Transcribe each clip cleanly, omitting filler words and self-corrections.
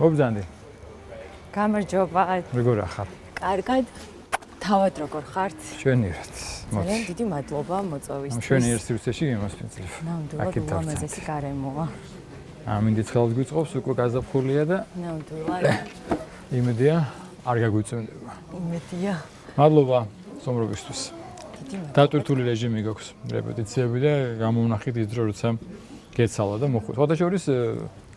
მობრძანდი. გამარჯობა. როგორ ახარ? კარგად. თავად როგორ ხართ? შვენიერად. ძალიან დიდი მადლობა მოწვევისთვის. შვენიერად სივრცეში გიმოსწრებ. ნამდვილად ულამაზესი გარემოა. ამინდი ცხელს გვიწყობს, უკვე გაზაფხულია და ნამდვილად. იმედია არ გაგვიწვენდება. იმედია. მადლობა სტუმრობისთვის. დიდი მადლობა. დატვირთული რეჟიმი გაქვს რეპეტიციები და გამოვნახით ის დრო, როცა გეცალა და მოხვით. სხვადასხვა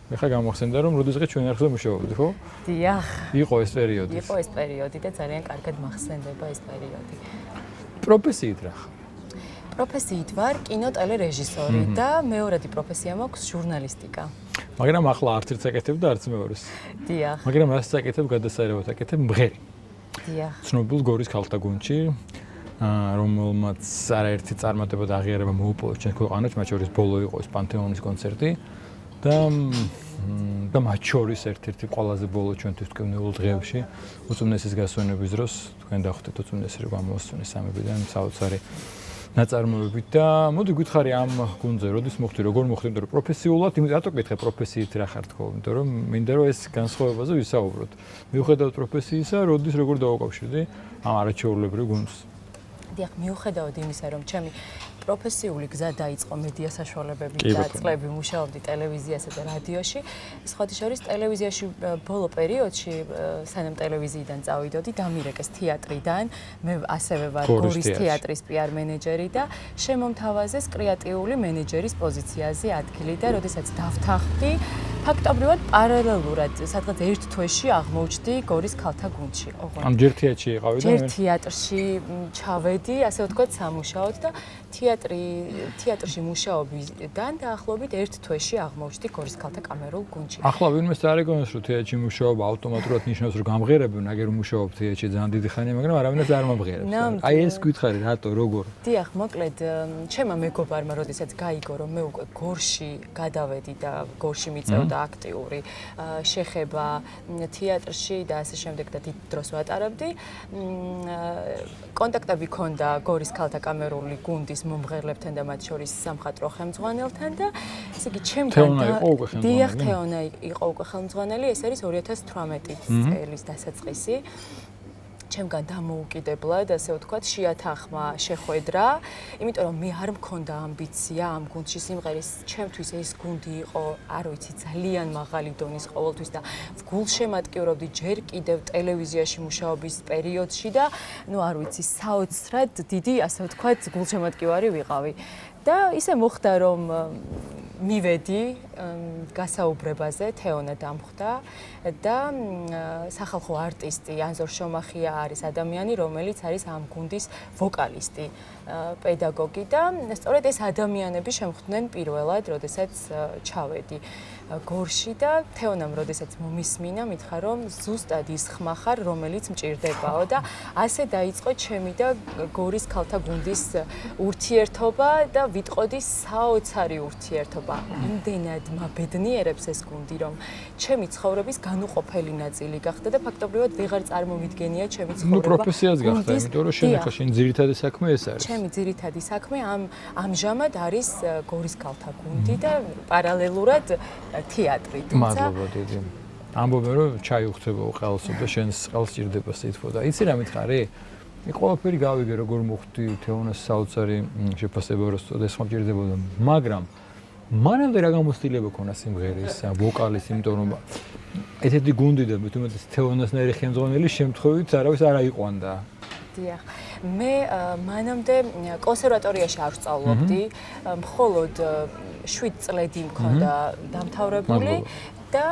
ეხლა გამახსენდა რომ როდესღაც ჩვენ ერთად მუშაობდი, ხო? დიახ. იყო ეს პერიოდი. იყო ეს პერიოდი და ძალიან კარგად მახსენდება ეს პერიოდი. პროფესიით რა ხარ? პროფესიით ვარ კინოტელერეჟისორი და მეორადი პროფესია მაქვს ჟურნალისტიკა. მაგრამ ახლა არც ერთს აკეთებ და არც მეორეს. დიახ. მაგრამ რასაც აკეთებ, გადასაერევად აკეთებ მღერი. დიახ. ცნობილ გორის ქალთა გუნდში, რომელმაც არაერთი წარმატება და აღიარება მოუპოვა ჩვენ ქვეყანაში, მათ შორის ბოლო იყო ეს პანთეონის კონცერტი. და მათ შორის ერთ-ერთი ყველაზე ბოლო ჩვენთვის თქვენეულ დღეებში უწუნესის გასვენების დროს თქვენ დახვდეთ უწუნესი რომ გამოსვენეს სამებიდან საოცარი ნაწარმოებით და მოდი გითხარი ამ გუნდზე როდის მოხდი როგორ მოხდი იმიტომ რომ პროფესიულად რატო გითხე პროფესიით რა ხარ თქო იმიტომ რომ მინდა რომ ეს განსხვავებაზე ვისაუბროთ მიუხედავად პროფესიისა როდის როგორ დავუკავშირდი ამ არაჩვეულებრივ გუნდს დიახ მიუხედავად იმისა რომ ჩემი პროფესიული გზა დაიწყო მედია საშუალებებით და წლები მუშაობდი ტელევიზიასა და რადიოში. სხვათა შორის ტელევიზიაში ბოლო პერიოდში სანამ ტელევიზიიდან წავიდოდი, დამირეკეს თეატრიდან. მე ასევე ვარ გორის თეატრის PR მენეჯერი და შემომთავაზეს კრეატიული მენეჯერის პოზიციაზე ადგილი და როდესაც დავთანხმდი, ფაქტობრივად პარალელურად სადღაც ერთ თვეში აღმოჩნდი გორის ქალთა გუნდში. ამ ჯერ თეატრში იყავი და ჯერ თეატრში ჩავედი, ასე ვთქვათ, სამუშაოდ და თეატრში მუშაობიდან დაახლოებით ერთ თვეში აღმოჩნდი გორის ქალთა კამერულ გუნდში. ახლა ვინმეს არ ეკონოს რომ თეატრში მუშაობა ავტომატურად ნიშნავს რომ გამღერებენ, აგერ მუშაობ თეატრში ძალიან დიდი ხანია, მაგრამ არავინაც არ მომღერებს. აი ეს გითხარი რატო, როგორ? დიახ, მოკლედ, ჩემმა მეგობარმა როდესაც გაიგო რომ მე უკვე გორში გადავედი და გორში მიწევდა აქტიური შეხება თეატრში და ასე შემდეგ და დიდ დროს ვატარებდი. კონტაქტები ჰქონდა გორის ქალთა კამერული გუნდის მომღერლებთან და მათ შორის სამხატვრო ხელმძღვანელთან და ესე იგი ჩემგან დიახ თეონა იყო უკვე ხელმძღვანელი ეს არის 2018 წლის დასაწყისი ჩემგან დამოუკიდებლად ასე ვთქვათ შეათანხმა შეხვედრა იმიტომ რომ მე არ მქონდა ამბიცია ამ გუნდში სიმღერის ჩემთვის ეს გუნდი იყო არ ვიცი ძალიან მაღალი დონის ყოველთვის და გულშემატკივრობდი ჯერ კიდევ ტელევიზიაში მუშაობის პერიოდში და ნუ არ ვიცი საოცრად დიდი ასე ვთქვათ გულშემატკივარი ვიყავი და ისე მოხდა რომ მივედი გასაუბრებაზე თეონა დამხვდა და სახალხო არტისტი ანზორ შომახია არის ადამიანი რომელიც არის ამ გუნდის ვოკალისტი პედაგოგი და სწორედ ეს ადამიანები შემხვდნენ პირველად როდესაც ჩავედი გორში და თეონამ როდესაც მომისმინა მითხრა რომ ზუსტად ის ხმა ხარ რომელიც მჭირდებაო და ასე დაიწყო ჩემი და გორის ქალთა გუნდის ურთიერთობა და ვიტყოდი საოცარი ურთიერთობა იმდენად მაბედნიერებს ეს გუნდი რომ ჩემი ცხოვრების განუყოფელი ნაწილი გახდა და ფაქტობრივად ვეღარ წარმომიდგენია ჩემი ცხოვრება. ნუ პროფესიაც გახდა, იმიტომ რომ შენ ახლა შენ ძირითადი საქმე ეს არის. ჩემი ძირითადი საქმე ამჟამად არის გორის ქალთა გუნდი და პარალელურად თეატრი. მადლობა დიდი. ამბობენ რომ ჩაი უხდება უყალსო და შენს ყალს ჭირდება სითბო და იცი რა მითხარი? მე ყველაფერი გავიგე როგორ მოხდი თეონას საოცარი შეფასება როსტო და ეს მომჭირდებოდა, მაგრამ მანამდე რა გამოცდილება ქონა სიმღერის, ვოკალის, იმიტომ რომ ესეთი გუნდი და მეტუმეტეს თეონასნაირი ხელმძღვანელი შემთხვევით არავის არ აიყვანდა. დიახ. მე მანამდე კონსერვატორიაში არ ვსწავლობდი, მხოლოდ 7 წლები მქონდა დამთავრებული და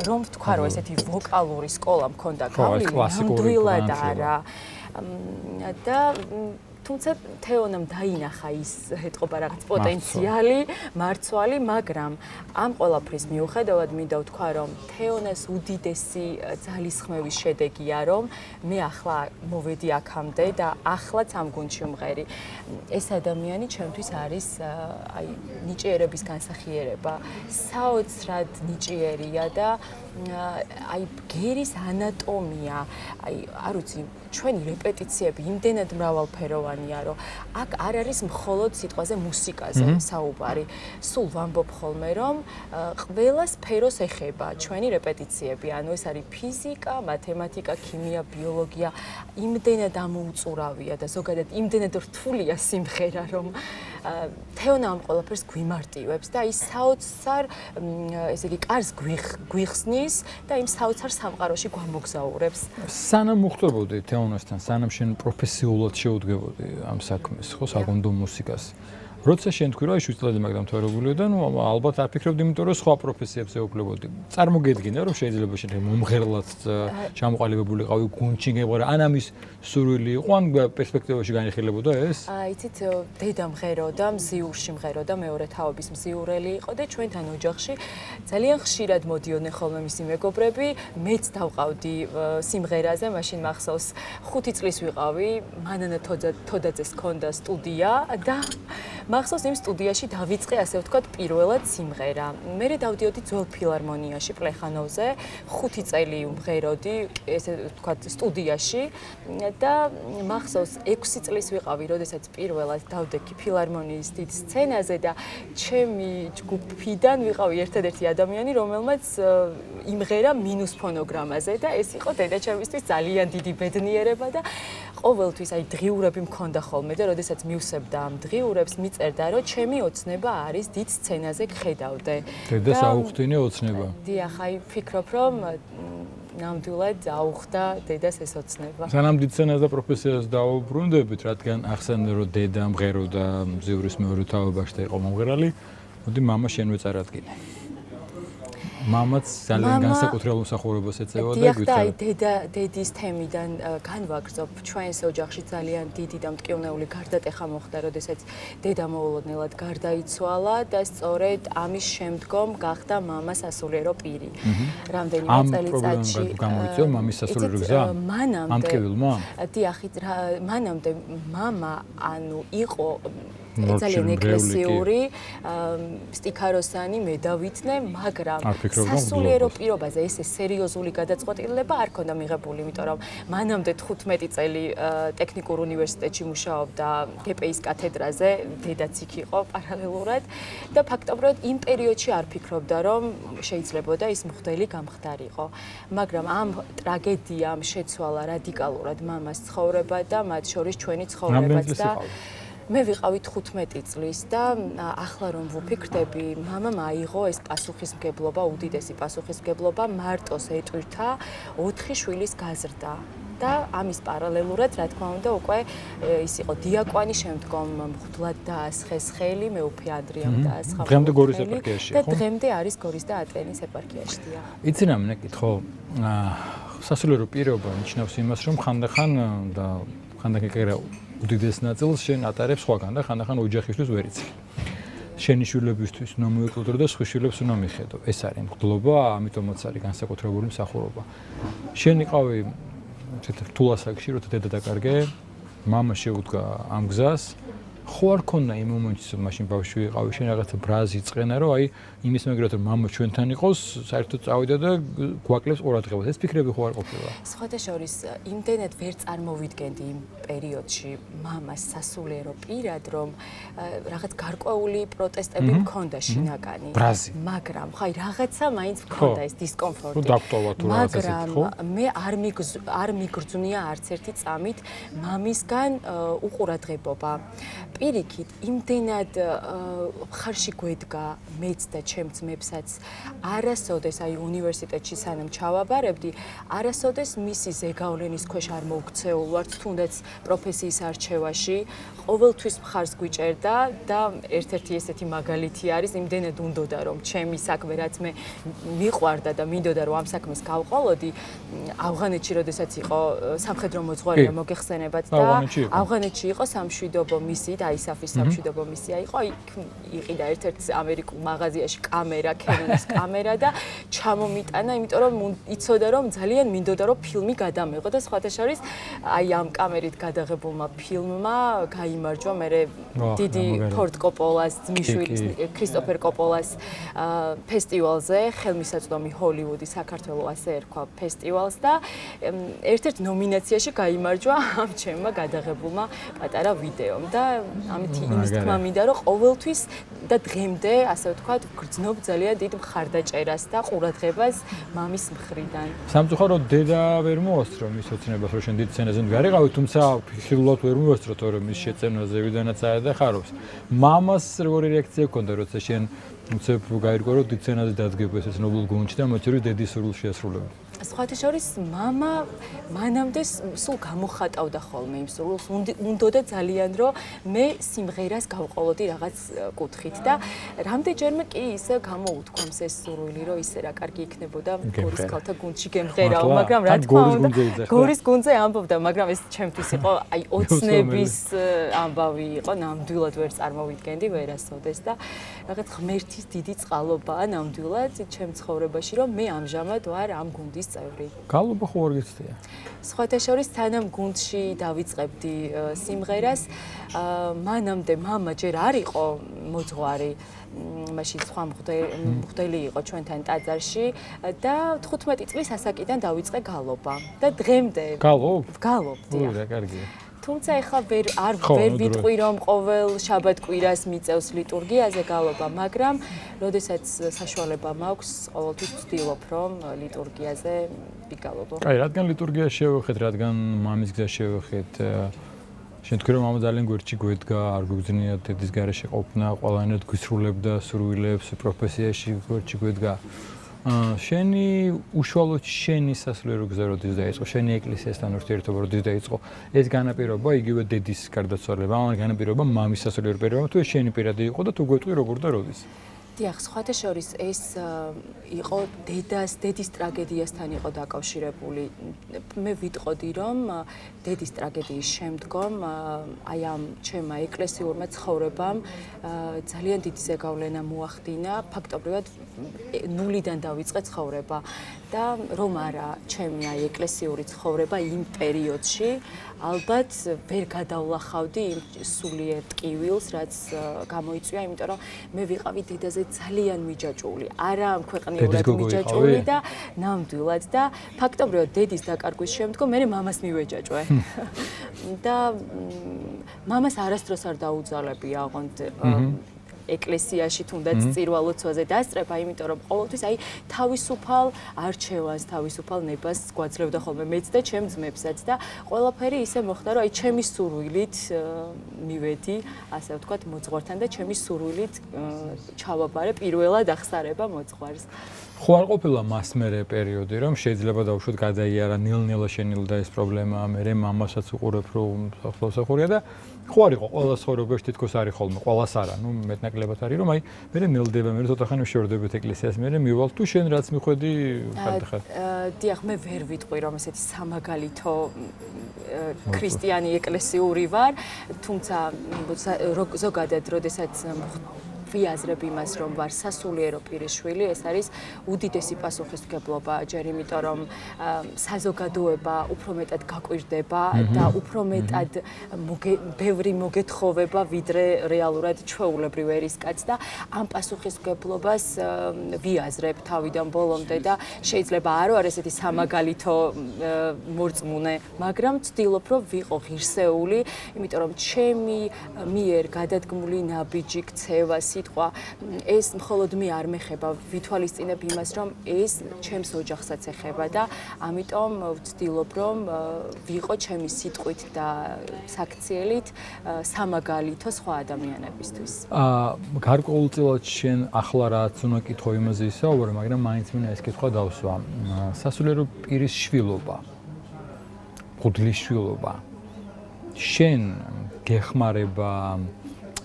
რომ ვთქვა რომ ესეთი ვოკალური სკოლა მქონდა გავლილი, ნამდვილად არა. და თუმცა თეონამ დაინახა ის ეთყობა რაღაც პოტენციალი, მარცვალი, მაგრამ ამ ყველაფრის მიუხედავად მინდა ვთქვა, რომ თეონას უდიდესი ძალისხმევის შედეგია, რომ მე ახლა მოვედი აქამდე და ახლაც ამ გუნდში ვმღერი. ეს ადამიანი ჩემთვის არის აი ნიჭიერების განსახიერება. საოცრად ნიჭიერია და აი ბგერის ანატომია, აი არ ვიცი, ჩვენი რეპეტიციები იმდენად მრავალფეროვანია, რომ აქ არ არის მხოლოდ სიტყვაზე მუსიკაზე საუბარი. სულ ვამბობ ხოლმე, რომ ყველა სფეროს ეხება ჩვენი რეპეტიციები. ანუ ეს არის ფიზიკა, მათემატიკა, ქიმია, ბიოლოგია, იმდენად ამოუწურავია და ზოგადად იმდენად რთულია სიმღერა, რომ თეონა ამ ყველაფერს გვიმარტივებს და ის საოცარ, ესე იგი, კარს გვიხსნის და იმ საოცარ სამყაროში გვამოგზაურებს. სანამ მოხდებოდი თეონასთან, სანამ შენ პროფესიულად შეუდგებოდი ამ საქმეს, ხო, საგუნდო მუსიკას. როცა შენ თქვი რომ შუცლად მაგდამთავრებულია და ნუ ალბათ არ ფიქრობდი, იმიტომ რომ სხვა პროფესიებს ეუფლებოდი. წარმოგედგინე რომ შეიძლება შენ მომღერლად ჩამოყალიბებულიყავი გუნდში გეყარა, ან ამის სურვილი იყო, ან პერსპექტივაში განიხილებოდა ეს? იცით, დედა მღეროდა, მზიურში მღეროდა, მეორე თაობის მზიურელი იყო და ჩვენთან ოჯახში ძალიან ხშირად მოდიოდნენ ხოლმე მისი მეგობრები, მეც დავყავდი სიმღერაზე, მაშინ მახსოვს 5 წლის ვიყავი, მანანა თოდაძეს ჰქონდა სტუდია და მახსოვს იმ სტუდიაში დავიწყე ასე ვთქვათ პირველად სიმღერა. მე დავდიოდი ძველ ფილარმონიაში პლეხანოვზე, 5 წელი ვმღეროდი, ესე ვთქვათ სტუდიაში და მახსოვს 6 წლის ვიყავი, როდესაც პირველად დავდექი ფილარმონიის დიდ სცენაზე და ჩემი ჯგუფიდან ვიყავი ერთადერთი ადამიანი, რომელმაც იმღერა მინუს ფონოგრამაზე და ეს იყო დედაჩემისთვის ძალიან დიდი ბედნიერება და ყოველთვის აი დღიურები მქონდა ხოლმე და როდესაც მივსებდა ამ დღიურებს წერდა რომ ჩემი ოცნება არის დიდ სცენაზე გხედავდე. დედას აუხდინე ოცნება. დიახ, აი ფიქრობ რომ ნამდვილად აუხდა დედას ეს ოცნება. სანამ დიდ სცენას და პროფესიას დაუბრუნდებით, რადგან ახსენე რომ დედა მღეროდა მზიურის მეორე თაობაში და იყო მომღერალი, მოდი მამა შენვე წარადგინე. მამაც ძალიან განსაკუთრებულ მსახურებას ეწევა და გითხრა. დიახ, აი დედის თემიდან განვაგრძობ. ჩვენს ოჯახში ძალიან დიდი და მტკივნეული გარდატეხა მოხდა, როდესაც დედა მოულოდნელად გარდაიცვალა და სწორედ ამის შემდგომ გახდა მამა სასულიერო პირი. რამდენიმე წელიწადში გამოიწვია მამის სასულიერო გზა? ამ ტკივილმა? დიახ, მანამდე მამა ანუ იყო ძალიან ეკლესიური, სტიქაროსანი, მედავითნე, მაგრამ სასულიერო პირობაზე ესე სერიოზული გადაწყვეტილება არ ქონდა მიღებული, იმიტომ რომ მანამდე 15 წელი ტექნიკურ უნივერსიტეტში მუშაობდა გპ-ის კათედრაზე, დედაც იქ იყო პარალელურად და ფაქტობრივად იმ პერიოდში არ ფიქრობდა, რომ შეიძლებოდა ის მღვდელი გამხდარიყო. მაგრამ ამ ტრაგედიამ შეცვალა რადიკალურად მამას ცხოვრება და მათ შორის ჩვენი ცხოვრებაც და მე ვიყავი 15 წლის და ახლა რომ ვფიქრდები, მამამ აიღო ეს პასუხისმგებლობა, უდიდესი პასუხისმგებლობა, მარტოს ეტვირთა 4 შვილის გაზრდა. და ამის პარალელურად, რა თქმა უნდა, უკვე ის იყო დიაკვანი, შემდგომ მღვდლად დაასხეს ხელი, მეუფე ადრიამ დაასხა. დღემდე გორის ეპარქიაში ხო? და დღემდე არის გორის და ატენის ეპარქიაში. იცი რა მეკითხო, სასულიერო პირობა ნიშნავს იმას, რომ ხანდახან და ხანდახან კერა უდიდეს ნაწილს შენ ატარებს სხვაგან და ხანდახან ოჯახისთვის ვერ იცი. შენი შვილებისთვის უნდა მოეკლოდრო და სხვა შვილებს უნდა მიხედო. ეს არის მღვდლობა, ამიტომაც არის განსაკუთრებული მსახურობა. შენ იყავი რთულასაკში, როცა დედა დაკარგე, მამა შეუდგა ამ გზას. ხო არ ქონდა იმ მომენტში, მაშინ ბავშვი ვიყავი, შენ რაღაცა ბრაზი წყენა, რომ აი იმის მეგრად რომ მამა ჩვენთან იყოს, საერთოდ წავიდა და გვაკლებს ყურადღებას. ეს ფიქრები ხო არ ყოფილა? სხვათა შორის, იმდენად ვერ წარმოვიდგენდი იმ პერიოდში მამას სასულიერო პირად, რომ რაღაც გარკვეული პროტესტები მქონდა შინაგანი. ბრაზი. მაგრამ ხო აი რაღაცა მაინც მქონდა ეს დისკომფორტი. ხო დაგტოვა თუ რაღაცა ხო? მე არ მიგრძნია არც ერთი წამით მამისგან უყურადღებობა. პირიქით, იმდენად ხარში გვედგა მეც და ჩემ ძმებსაც, არასოდეს აი უნივერსიტეტში სანამ ჩავაბარებდი, არასოდეს მისი ზეგავლენის ქვეშ არ მოვქცეულ ვართ, თუნდაც პროფესიის არჩევაში, ყოველთვის მხარს გვიჭერდა და ერთ-ერთი ესეთი მაგალითი არის, იმდენად უნდოდა რომ ჩემი საქმე რაც მე მიყვარდა და მინდოდა რომ ამ საქმეს გავყოლოდი, ავღანეთში როდესაც იყო სამხედრო მოძღვარია მოგეხსენებათ და ავღანეთში იყო სამშვიდობო მისია და ISAF-ის სამშვიდობო მისია იყო, იქ იყიდა ერთ-ერთ ამერიკულ მაღაზიაში კამერა, Canon-ის კამერა და ჩამომიტანა, იმიტომ რომ იცოდა რომ ძალიან მინდოდა რომ ფილმი გადამეღო და სხვათა შორის აი ამ კამერით გადაღებულმა ფილმმა გაიმარჯვა მე დიდი ფორდ კოპოლას ძმისშვილის ქრისტოფერ კოპოლას ფესტივალზე, ხელმისაწვდომი ჰოლივუდის საქართველოს ასე ერქვა ფესტივალს და ერთ-ერთ ნომინაციაში გაიმარჯვა ამ ჩემმა გადაღებულმა პატარა ვიდეომ და ამით იმის თქმა მინდა რომ ყოველთვის და დღემდე ასე ვთქვათ გრძნობ ძალიან დიდ მხარდაჭერას და ყურადღებას მამის მხრიდან. სამწუხაროდ დედა ვერ მოასწრო მის ოცნებას რომ შენ დიდ სცენაზე ვარიყავი, თუმცა ხილულად ვერ მოასწრო თორემ მის შეწენაზე ვიდანაც აედა ხარობს. მამას როგორი რეაქცია ჰქონდა როცა შენ უცებ გაირკვა რომ დიდ სცენაზე დაძგება ეს ნობელ გუნდში და მოწერი დედის სურვილს შეასრულებდა. სხვათა შორის მამა მანამდე სულ გამოხატავდა ხოლმე იმ სურვილს, უნდოდა ძალიან რომ მე სიმღერას გავყოლოდი რაღაც კუთხით და რამდენჯერმე კი ისე გამოუთქვამს ეს სურვილი რომ ისე რა კარგი იქნებოდა გორის ქალთა გუნდში გემღერაო, მაგრამ რა თქმა უნდა გორის გუნდზე ამბობდა, მაგრამ ეს ჩემთვის იყო აი ოცნების ამბავი იყო, ნამდვილად ვერ წარმოვიდგენდი ვერასოდეს და რაღაც ღმერთის დიდი წყალობაა ნამდვილად ჩემ ცხოვრებაში რომ მე ამჟამად ვარ ამ გუნდის წევრი. გალობა ხო არ გიცდია? სხვათა შორის თანამ გუნდში დავიწყებდი სიმღერას, მანამდე მამა ჯერ არ იყო მოძღვარი, მაშინ სხვა მღვდელი იყო ჩვენთან ტაძარში და 15 წლის ასაკიდან დავიწყე გალობა და დღემდე გალობდი. რა კარგია. თუმცა ეხლა ვერ ვიტყვი რომ ყოველ შაბათ-კვირას მიწევს ლიტურგიაზე გალობა, მაგრამ როდესაც საშუალება მაქვს, ყოველთვის ვცდილობ რომ ლიტურგიაზე ვიგალობო. აი, რადგან ლიტურგიაში შევეხეთ, რადგან მამის გზაში შევეხეთ, შენ თქვი რომ მამა ძალიან გვერდში გვედგა, არ გვიგზნია დედის გარეშე ყოფნა, ყველანაირად გვისრულებდა სურვილებს, პროფესიაში გვერდში გვედგა. შენი უშუალოდ შენი სასულიერო გზა როდის დაიწყო, შენი ეკლესიასთან ურთიერთობა როდის დაიწყო, ეს განაპირობა იგივე დედის გარდაცვალება, ამ განაპირობა მამის სასულიერო პირობა, თუ ეს შენი პირადი იყო და თუ გვეტყვი როგორ და როდის? დიახ, სხვათა შორის ეს იყო დედის ტრაგედიასთან იყო დაკავშირებული. მე ვიტყოდი რომ დედის ტრაგედიის შემდგომ აი ამ ჩემმა ეკლესიურმა ცხოვრებამ ძალიან დიდი ზეგავლენა მოახდინა, ფაქტობრივად ნულიდან დავიწყე ცხოვრება და რომ არა ჩემი აი ეკლესიური ცხოვრება იმ პერიოდში ალბათ ვერ გადავლახავდი იმ სულიერ ტკივილს, რაც გამოიწვია, იმიტომ რომ მე ვიყავი დედაზე ძალიან მიჯაჭვული, არა ამ ქვეყნიურად მიჯაჭვული და ნამდვილად და ფაქტობრივად დედის დაკარგვის შემდგომ მე მამას მივეჯაჭვე. და მამას არასდროს არ დაუძალებია ოღონდ ეკლესიაში თუნდაც წირვალოცვაზე დასწრება, იმიტომ რომ ყოველთვის აი თავისუფალ არჩევანს, თავისუფალ ნებას გვაძლევდა ხოლმე მეც და ჩემ ძმებსაც და ყველაფერი ისე მოხდა, რომ აი ჩემი სურვილით მივედი, ასე ვთქვათ, მოძღვართან და ჩემი სურვილით ჩავაბარე პირველად ახსარება მოძღვარს. ხო არ ყოფილა მასმერე პერიოდი, რომ შეიძლება დავუშვათ გადაიარა ნელ-ნელა შენილდა ეს პრობლემა, მე მამასაც უყურებ რომ სახლოსახურია და ხო არ იყო ყველა ცხოვრებაში თითქოს არის ხოლმე, ყველას არა, ნუ მეტნაკლებად არის რომ აი მე ნელდება, მე ცოტა ხანი შევერდებით ეკლესიას, მე მივალ თუ შენ რაც მიხვედი ხარ. დიახ, მე ვერ ვიტყვი რომ ესეთი სამაგალითო ქრისტიანი ეკლესიური ვარ, თუმცა ზოგადად როდესაც ვიაზრებ იმას, რომ ვარ სასულიერო პირისშვილი, ეს არის უდიდესი პასუხისმგებლობა, ჯერ იმიტომ რომ საზოგადოება უფრო მეტად გაკვირდება და უფრო მეტად ბევრი მოგეთხოვება, ვიდრე რეალურად ჩვეულებრივ ერისკაც და ამ პასუხისმგებლობას ვიაზრებ თავიდან ბოლომდე და შეიძლება არ ვარ ესეთი სამაგალითო მორწმუნე, მაგრამ ვცდილობ რომ ვიყო ღირსეული, იმიტომ რომ ჩემი მიერ გადადგმული ნაბიჯი, ქცევა, სიტყვა ეს მხოლოდ მე არ მეხება, ვითვალისწინებ იმას, რომ ეს ჩემს ოჯახსაც ეხება და ამიტომ ვცდილობ, რომ ვიყო ჩემი სიტყვით და საქციელით სამაგალითო სხვა ადამიანებისთვის. გარკვეულწილად შენ ახლა რაც უნდა კითხო იმაზე ისაუბრე, მაგრამ მაინც მინდა ეს კითხვა დავსვა. სასულიერო პირის შვილობა, მღვდლის შვილობა შენ გეხმარება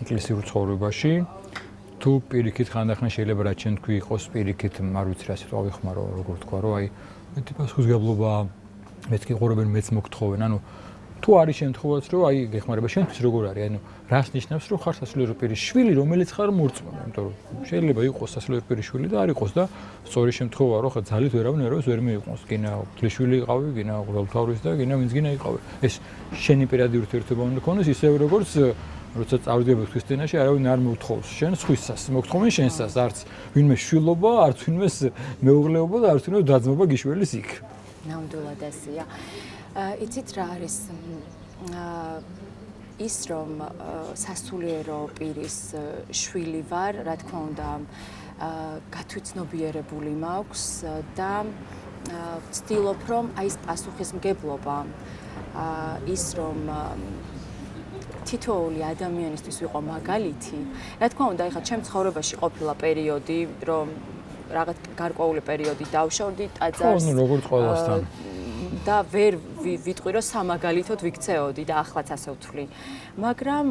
ეკლესიურ ცხოვრებაში თუ პირიქით ხანდახან შეიძლება რაც შენ თქვი იყოს პირიქით არ ვიცი რა სიტყვა ვიხმარო როგორ თქვა რომ აი მეტი პასუხისმგებლობა მეც გიყურებენ მეც მოგთხოვენ ანუ თუ არის შემთხვევაც რომ აი გეხმარება შენთვის როგორ არის ანუ რას ნიშნავს რომ ხარ სასულიერო პირის შვილი რომელიც ხარ მორწმუნე იმიტომ რომ შეიძლება იყოს სასულიერო პირის შვილი და არ იყოს და სწორი შემთხვევაა რომ ხა ძალით ვერავინ ვერ მიიღოს გინა გლეშვილი იყავი გინა გროლთავრის და გინა ვინც გინა იყავი ეს შენი პირადი ურთიერთობა უნდა ქონდეს ისევ როგორც როცა წავიდებთ ქრისტიანაში არავინ არ მოთხოვს შენ სხვისას მოგთხოვენ შენსას არც ვინმე შვილობა არც ვინმეს მეუღლეობა და არც ვინმე დაძმობა გიშველის იქ ნამდვილად ასეა იცით რა არის ის რომ სასულიერო პირის შვილი ვარ რა თქმა უნდა გათვითცნობიერებული მაქვს და ვცდილობ რომ აი ეს პასუხისმგებლობა ის რომ თითოეული ადამიანისთვის ვიყო მაგალითი. რა თქმა უნდა, ეხლა ჩემ ცხოვრებაში ყოფილა პერიოდი, რომ რაღაც გარკვეული პერიოდი დავშორდი ტაძარს. ხო, როგორც ყველასთან. და ვერ ვიტყვი რომ სამაგალითოდ ვიქცეოდი და ახლაც ასე ვთვლი. მაგრამ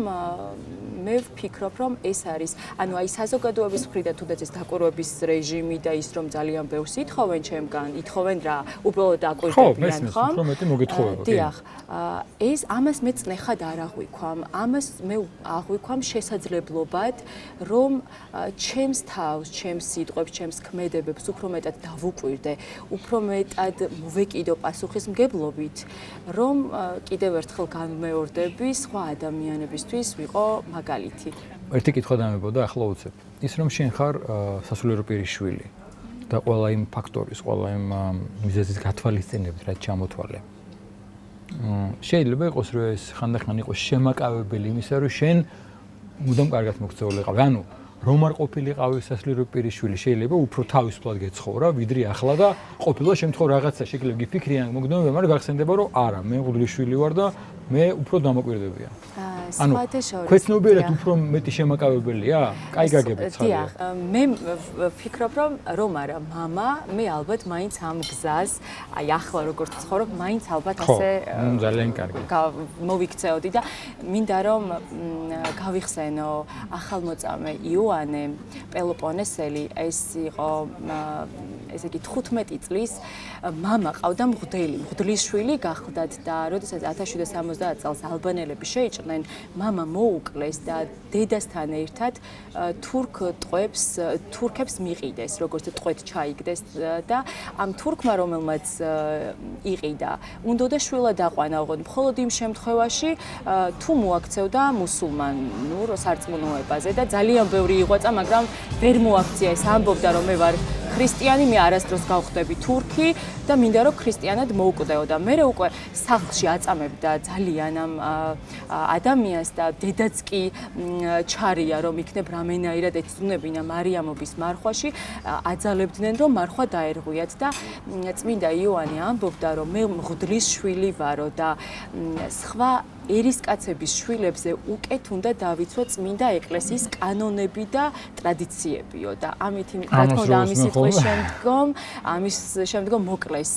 მე ვფიქრობ რომ ეს არის, ანუ აი საზოგადოების მხრიდან თუნდაც ეს დაკვირვების რეჟიმი და ის რომ ძალიან ბევრს ითხოვენ ჩემგან, ითხოვენ რა, უბრალოდ დაკვირდებიან ხო? ხო, მესმის, რომ მოგეთხოვება. დიახ. ეს ამას მე წნეხად არ აღვიქვამ. ამას მე აღვიქვამ შესაძლებლობად, რომ ჩემს თავს, ჩემს სიტყვებს, ჩემს ქმედებებს უფრო მეტად დავუკვირდე, უფრო მეტად მოვეკიდო პასუხისმგებლობით, რომ კიდევ ერთხელ განმეორდები სხვა ადამიანებისთვის ვიყო მაგალითი. ერთი კითხვა დამებოდა ახლა უცებ. ის რომ შენ ხარ სასულიერო პირის შვილი და ყველა იმ ფაქტორის, ყველა იმ მიზეზის გათვალისწინებით რაც ჩამოთვალე. შეიძლება იყოს რომ ეს ხანდახან იყოს შემაკავებელი იმისა რომ შენ მუდამ კარგად მოქცეულიყავი. ანუ რომ არ ყოფილიყავი სასულიერო პირის შვილი, შეიძლება უფრო თავისუფლად გეცხოვრა, ვიდრე ახლა და ყოფილა შემთხვევა რაღაცა შეიძლება გიფიქრიან, მოგდომება, მაგრამ გახსენდება რომ არა, მე მღვდლის შვილი ვარ და მე უფრო დამოკვირდებია. ანუ ქვეცნობიერად უფრო მეტი შემაკავებელია? კაი გაგებით ხარ. დიახ, მე ვფიქრობ რომ არა, მამა, მე ალბათ მაინც ამ გზას, აი ახლა როგორც ცხოვრობ, მაინც ალბათ ასე ძალიან კარგი. მოვიქცეოდი და მინდა რომ გავიხსენო ახალმოწამე იოანე პელოპონესელი, ეს იყო ესე იგი 15 წლის მამა ყავდა მღვდლის შვილი გახლდათ და როდესაც 1770 წელს ალბანელები შეიჭრნენ, მამა მოუკლეს და დედასთან ერთად თურქებს მიყიდეს, როგორც ტყვედ ჩაიგდეს და ამ თურქმა რომელმაც იყიდა, უნდოდა შვილად აყვანა, მხოლოდ იმ შემთხვევაში თუ მოაქცევდა მუსულმანურ სარწმუნოებაზე და ძალიან ბევრი იღვაწა, მაგრამ ვერ მოაქცია ეს ამბობდა რომ მე ვარ ქრისტიანი, მე არასდროს გავხდები თურქი და მინდა რომ ქრისტიანად მოვკვდეო და მე უკვე სახლში აწამებდა ძალიან ამ ადამიანს და დედაც კი ჩარია რომ იქნებ რამენაირად ეცნებინა მარიამობის მარხვაში, აძალებდნენ რომ მარხვა დაერღვიათ და წმინდა იოანე ამბობდა რომ მე მღვდლის შვილი ვარო და სხვა ერისკაცების შვილებზე უკეთ უნდა დავიცვა წმინდა ეკლესიის კანონები და ტრადიციებიო და ამით რა თქმა უნდა ამის სიტყვის შემდგომ მოკლეს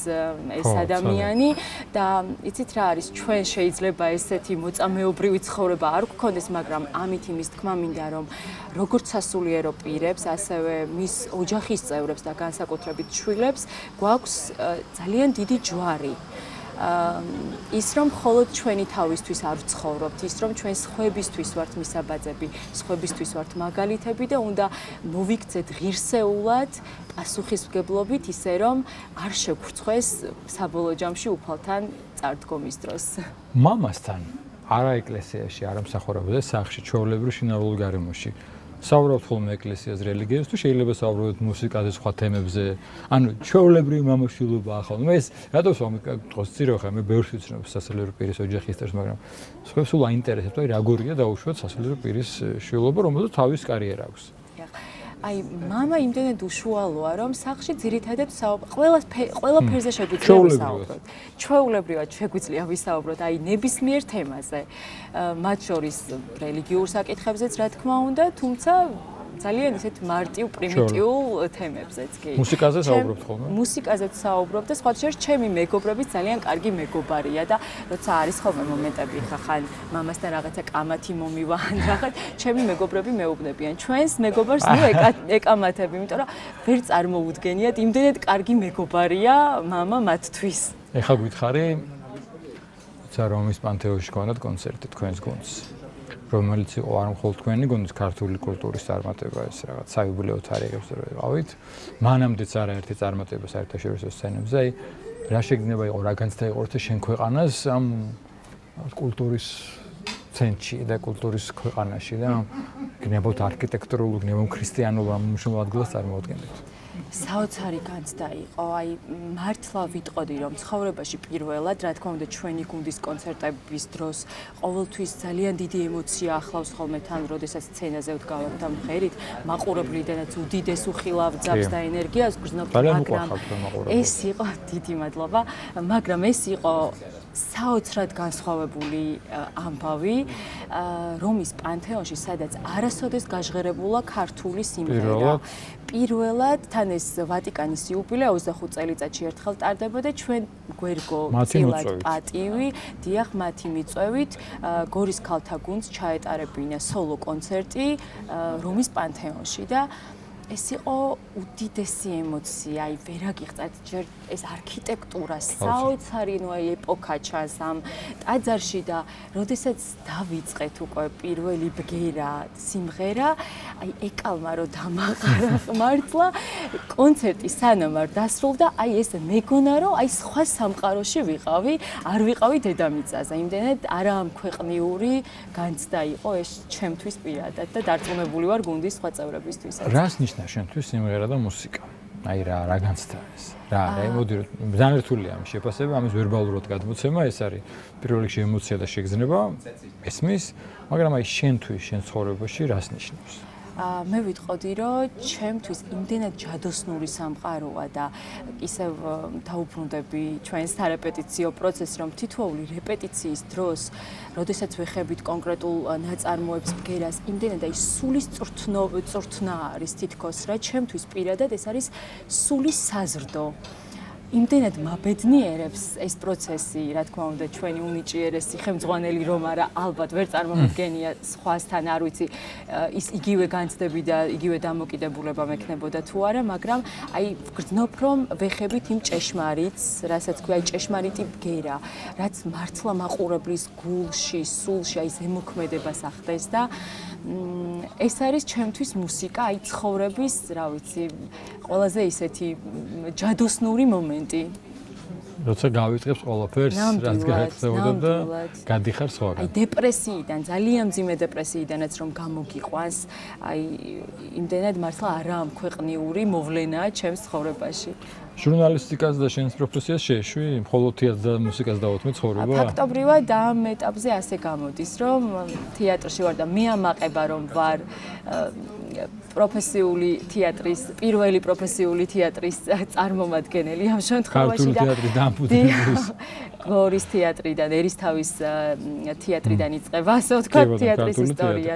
ეს ადამიანი და იცით რა არის ჩვენ შეიძლება ესეთი მოწამეობრივი ცხოვრება არ გქონდეს, მაგრამ ამით იმის თქმა მინდა რომ როგორც სასულიერო პირებს, ასევე მის ოჯახის წევრებს და განსაკუთრებით შვილებს გვაქვს ძალიან დიდი ჯვარი. ის რომ მხოლოდ ჩვენი თავისთვის არ ვცხოვრობთ, ის რომ ჩვენ სხვებისთვის ვართ მისაბაძები, სხვებისთვის ვართ მაგალითები და უნდა მოვიქცეთ ღირსეულად, პასუხისმგებლობით, ისე რომ არ შეგვრცხვეს საბოლოო ჯამში უფალთან წარდგომის დროს. მამასთან არა ეკლესიაში, არა მსახურებაზე, სახლში, ჩვეულებრივ შინაურ გარემოში. საუბრობთ ხოლმე ეკლესიაზე, რელიგიაზე, თუ შეიძლება საუბრობთ მუსიკაზე, სხვა თემებზე. ანუ ჩვეულებრივი მამაშვილობაა ხოლმე. ეს რატო თქოს წირო ხა მე ბევრს ვიცნობ სასულიერო პირის ოჯახის წევრს, მაგრამ სხვებს სულ აინტერესებთ, აი რა გორია დაუშვათ სასულიერო პირის შვილობა, რომელსაც თავის კარიერა აქვს. აი мама იმდენად უშუალოა, რომ სახლში ძირითადად ყველა ფერზე შეგვიძლია ვისაუბროთ. ჩვეულებრივად შეგვიძლია ვისაუბროთ აი ნებისმიერ თემაზე. მათ შორის რელიგიურ საკითხებზეც რა თქმა უნდა, თუმცა ძალიან ისეთ მარტივ პრიმიტიულ თემებზეც კი. მუსიკაზე საუბრობთ ხოლმე? მუსიკაზეც საუბრობ და სხვა შორის ჩემი მეგობრებიც ძალიან კარგი მეგობარია და როცა არის ხოლმე მომენტები ხან მამასთან რაღაცა კამათი მომივა ან რაღაც, ჩემი მეგობრები მეუბნებიან ჩვენს მეგობარს ნუ ეკამათები, იმიტომ რომ ვერ წარმოუდგენიათ იმდენად კარგი მეგობარია მამა მათთვის. ეხლა გითხარი რომის პანთეონში გქონდათ კონცერტი თქვენს გუნდს. რომელიც იყო არ მხოლოდ თქვენი გუნდის ქართული კულტურის წარმატება ეს რაღაც საიუბილეო თარიღებს რო ვიყავით. მანამდეც არაერთი წარმატება საერთაშორისო სცენებზე. აი რა შეგრძნება იყო, რა განცდა იყო ერთ შენ ქვეყანას ამ კულტურის ცენტრში და კულტურის ქვეყანაში და გნებოთ არქიტექტურულ, გნებოთ ქრისტიანულ ამუშავ ადგილას წარმოადგენთ. საოცარი განცდა იყო, აი მართლა ვიტყოდი რომ ცხოვრებაში პირველად, რა თქმა უნდა ჩვენი გუნდის კონცერტების დროს ყოველთვის ძალიან დიდი ემოცია ახლავს ხოლმე თან, როდესაც სცენაზე ვდგავართ და მღერით, მაყურებლიდანაც უდიდეს უხილავ-ძაბს და ენერგიას გრძნობთ, მაგრამ ეს იყო დიდი მადლობა, მაგრამ ეს იყო საოცრად განსხვავებული ამბავი რომის პანთეონში, სადაც არასოდეს გაჟღერებულა ქართული სიმღერა. პირველად თან ეს ვატიკანის იუბილეა 25 წელიწადში ერთხელ ტარდებოდა ჩვენ გვერგო წილად პატივი, დიახ მათი მიწვევით გორის ქალთა გუნდს ჩაეტარებინა სოლო კონცერტი რომის პანთეონში და ეს იყო უდიდესი ემოცია, აი ვერ აგიღწევთ ჯერ ეს არქიტექტურა, საოცარი ნუ აი ეპოქა ჩანს ამ ტაძარში და როდესაც დავიწყეთ უკვე პირველი ბგერა სიმღერა, აი ეკალმა რომ დამაყარა მართლა კონცერტი სანამ არ დასრულდა, აი ეს მეგონა რომ აი სხვა სამყაროში ვიყავი, არ ვიყავი დედამიწაზე, იმდენად არაამქვეყნიური განცდა იყო ეს ჩემთვის პირადად და დარწმუნებული ვარ გუნდის სხვა წევრებისთვისაც. რას ნიშნავს შენთვის სიმღერა და მუსიკა? აი რა განცდა ეს? რა მოდი ძალიან რთულია ამ შეფასება, ამის ვერბალურად გადმოცემა, ეს არის პირველ რიგში ემოცია და შეგრძნება, ესმის, მაგრამ აი შენთვის, შენ ცხოვრებაში რას ნიშნავს? მე ვიტყოდი, რომ ჩემთვის იმდენად ჯადოსნური სამყაროა და ისევ დაუბრუნდები ჩვენს სარეპეტიციო პროცესს, რომ თითოეული რეპეტიციის დროს, როდესაც ვეხებით კონკრეტულ ნაწარმოებს ბგერას, იმდენად აი სულის წვრთნა არის თითქოს რა, ჩემთვის პირადად ეს არის სულის საზრდო. იმდენად მაბედნიერებს ეს პროცესი, რა თქმა უნდა, ჩვენი უნიჭიერესი ხელმძღვანელი რომ არა, ალბათ ვერ წარმოვიდგენია სხვასთან, არ ვიცი, ის იგივე განცდები და იგივე დამოკიდებულება მექნებოდა თუ არა, მაგრამ აი ვგრძნობ რომ ვეხებით იმ ჭეშმარიტს, რასაც ქვია, აი ჭეშმარიტი ბგერა, რაც მართლა მაყურებლის გულში, სულში აი ზემოქმედებას ახდენს და ეს არის ჩემთვის მუსიკა, აი ცხოვრების, რა ვიცი, ყველაზე ისეთი ჯადოსნური მომენტი. როცა გავიწყებს ყველაფერს, რაც გაიხსენებოდა და გადიხარ სხვაგან. აი დეპრესიიდან, ძალიან მძიმე დეპრესიიდანაც რომ გამოგიყვანს, აი იმდენად მართლა არაამქვეყნიური მოვლენაა ჩემს ცხოვრებაში. ჟურნალისტიკას და შენს პროფესიას შეეშვი, მხოლოდ თეატრს და მუსიკას დავუთმე ცხოვრება? ფაქტობრივად ამ ეტაპზე ასე გამოდის, რომ თეატრში ვარ და მე ამაყება რომ ვარ პროფესიული თეატრის, პირველი პროფესიული თეატრის წარმომადგენელი ამ შემთხვევაში და ქართული თეატრის დამფუძნებელი. გორის თეატრიდან, ერისთავის თეატრიდან იწყება, ასე ვთქვათ, თეატრის ისტორია.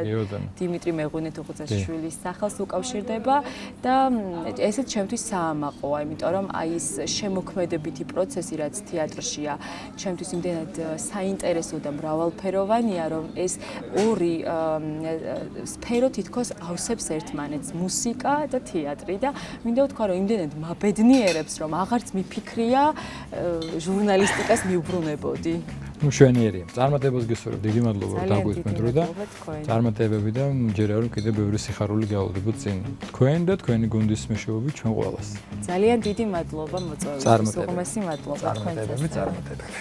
დიმიტრი მეღვინეთუხუცაშვილის სახელს უკავშირდება და ესეც ჩემთვის საამაყოა, იმიტომ რომ აი ეს შემოქმედებითი პროცესი, რაც თეატრშია, ჩემთვის იმდენად საინტერესო და მრავალფეროვანია, რომ ეს ორი სფერო თითქოს ავსებს ერთმანეთს, მუსიკა და თეატრი და მინდა ვთქვა, რომ იმდენად მაბედნიერებს, რომ აღარც მიფიქრია ჟურნალისტიკას მიუბრუნებოდი. ნუ შვენიერია. წარმატებას გესურვებ. დიდი მადლობა რომ დაგვიწმენთ დრო და წარმატებები და მჯერა რომ კიდევ ბევრი სიხარული გავალდებოდ წინ. თქვენ და თქვენი გუნდის მეშვეობით ჩვენ ყველას. ძალიან დიდი მადლობა მოწვევისთვის. უღმესი მადლობა თქვენთვის. წარმატებები.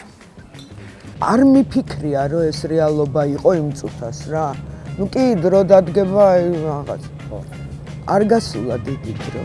არ მიფიქრია რომ ეს რეალობა იყო იმ წუთას რა. ნუ კი დრო დადგება აი რაღაც. არ გასულა დიდი დრო.